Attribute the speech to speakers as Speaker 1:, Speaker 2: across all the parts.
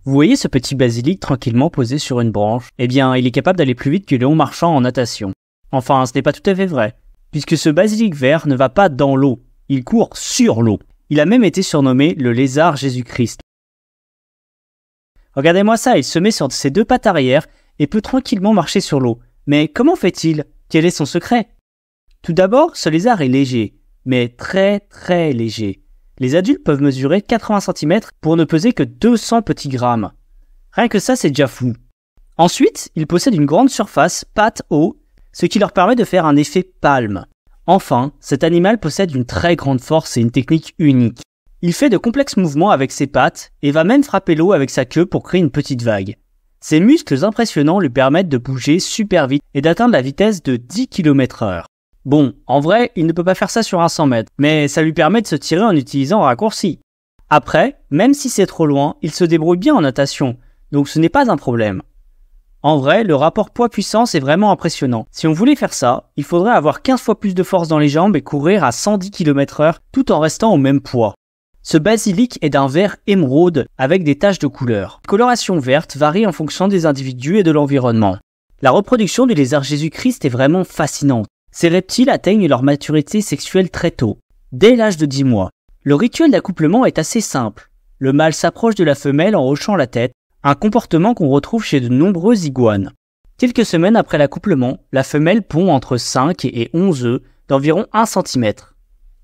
Speaker 1: Vous voyez ce petit basilic tranquillement posé sur une branche? Eh bien, il est capable d'aller plus vite que Léon Marchand en natation. Enfin, ce n'est pas tout à fait vrai, puisque ce basilic vert ne va pas dans l'eau, il court sur l'eau. Il a même été surnommé le lézard Jésus-Christ. Regardez-moi ça, il se met sur ses deux pattes arrière et peut tranquillement marcher sur l'eau. Mais comment fait-il? Quel est son secret? Tout d'abord, ce lézard est léger, mais très léger. Les adultes peuvent mesurer 80 cm pour ne peser que 200 petits grammes. Rien que ça, c'est déjà fou. Ensuite, il possède une grande surface, pattes haut, ce qui leur permet de faire un effet palme. Enfin, cet animal possède une très grande force et une technique unique. Il fait de complexes mouvements avec ses pattes et va même frapper l'eau avec sa queue pour créer une petite vague. Ses muscles impressionnants lui permettent de bouger super vite et d'atteindre la vitesse de 10 km/h. Bon, en vrai, il ne peut pas faire ça sur un 100 mètres, mais ça lui permet de se tirer en utilisant un raccourci. Après, même si c'est trop loin, il se débrouille bien en natation, donc ce n'est pas un problème. En vrai, le rapport poids-puissance est vraiment impressionnant. Si on voulait faire ça, il faudrait avoir 15 fois plus de force dans les jambes et courir à 110 km/h tout en restant au même poids. Ce basilic est d'un vert émeraude avec des taches de couleur. La coloration verte varie en fonction des individus et de l'environnement. La reproduction du lézard Jésus-Christ est vraiment fascinante. Ces reptiles atteignent leur maturité sexuelle très tôt, dès l'âge de 10 mois. Le rituel d'accouplement est assez simple. Le mâle s'approche de la femelle en hochant la tête, un comportement qu'on retrouve chez de nombreuses iguanes. Quelques semaines après l'accouplement, la femelle pond entre 5 et 11 œufs d'environ 1 cm.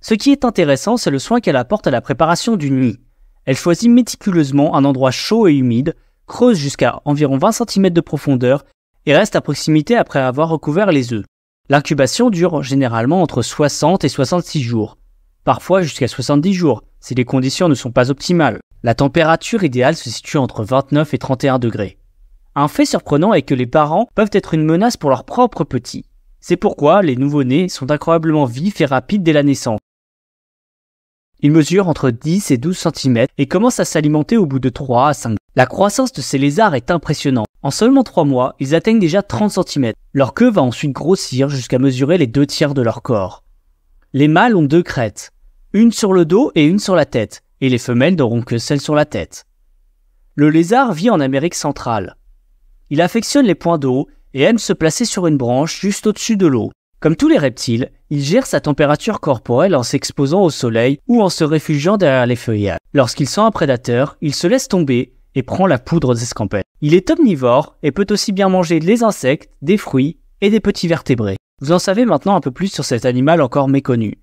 Speaker 1: Ce qui est intéressant, c'est le soin qu'elle apporte à la préparation du nid. Elle choisit méticuleusement un endroit chaud et humide, creuse jusqu'à environ 20 cm de profondeur et reste à proximité après avoir recouvert les œufs. L'incubation dure généralement entre 60 et 66 jours, parfois jusqu'à 70 jours, si les conditions ne sont pas optimales. La température idéale se situe entre 29 et 31 degrés. Un fait surprenant est que les parents peuvent être une menace pour leurs propres petits. C'est pourquoi les nouveau-nés sont incroyablement vifs et rapides dès la naissance. Ils mesurent entre 10 et 12 cm et commencent à s'alimenter au bout de 3 à 5 jours. La croissance de ces lézards est impressionnante. En seulement 3 mois, ils atteignent déjà 30 cm. Leur queue va ensuite grossir jusqu'à mesurer les 2/3 de leur corps. Les mâles ont 2 crêtes, une sur le dos et une sur la tête, et les femelles n'auront que celle sur la tête. Le lézard vit en Amérique centrale. Il affectionne les points d'eau et aime se placer sur une branche juste au-dessus de l'eau. Comme tous les reptiles, il gère sa température corporelle en s'exposant au soleil ou en se réfugiant derrière les feuillages. Lorsqu'il sent un prédateur, il se laisse tomber et prend la poudre d'escampette. Il est omnivore et peut aussi bien manger des insectes, des fruits et des petits vertébrés. Vous en savez maintenant un peu plus sur cet animal encore méconnu.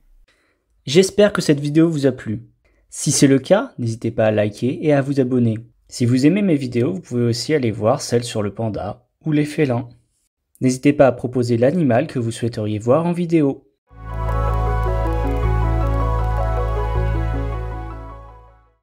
Speaker 1: J'espère que cette vidéo vous a plu. Si c'est le cas, n'hésitez pas à liker et à vous abonner. Si vous aimez mes vidéos, vous pouvez aussi aller voir celles sur le panda ou les félins. N'hésitez pas à proposer l'animal que vous souhaiteriez voir en vidéo.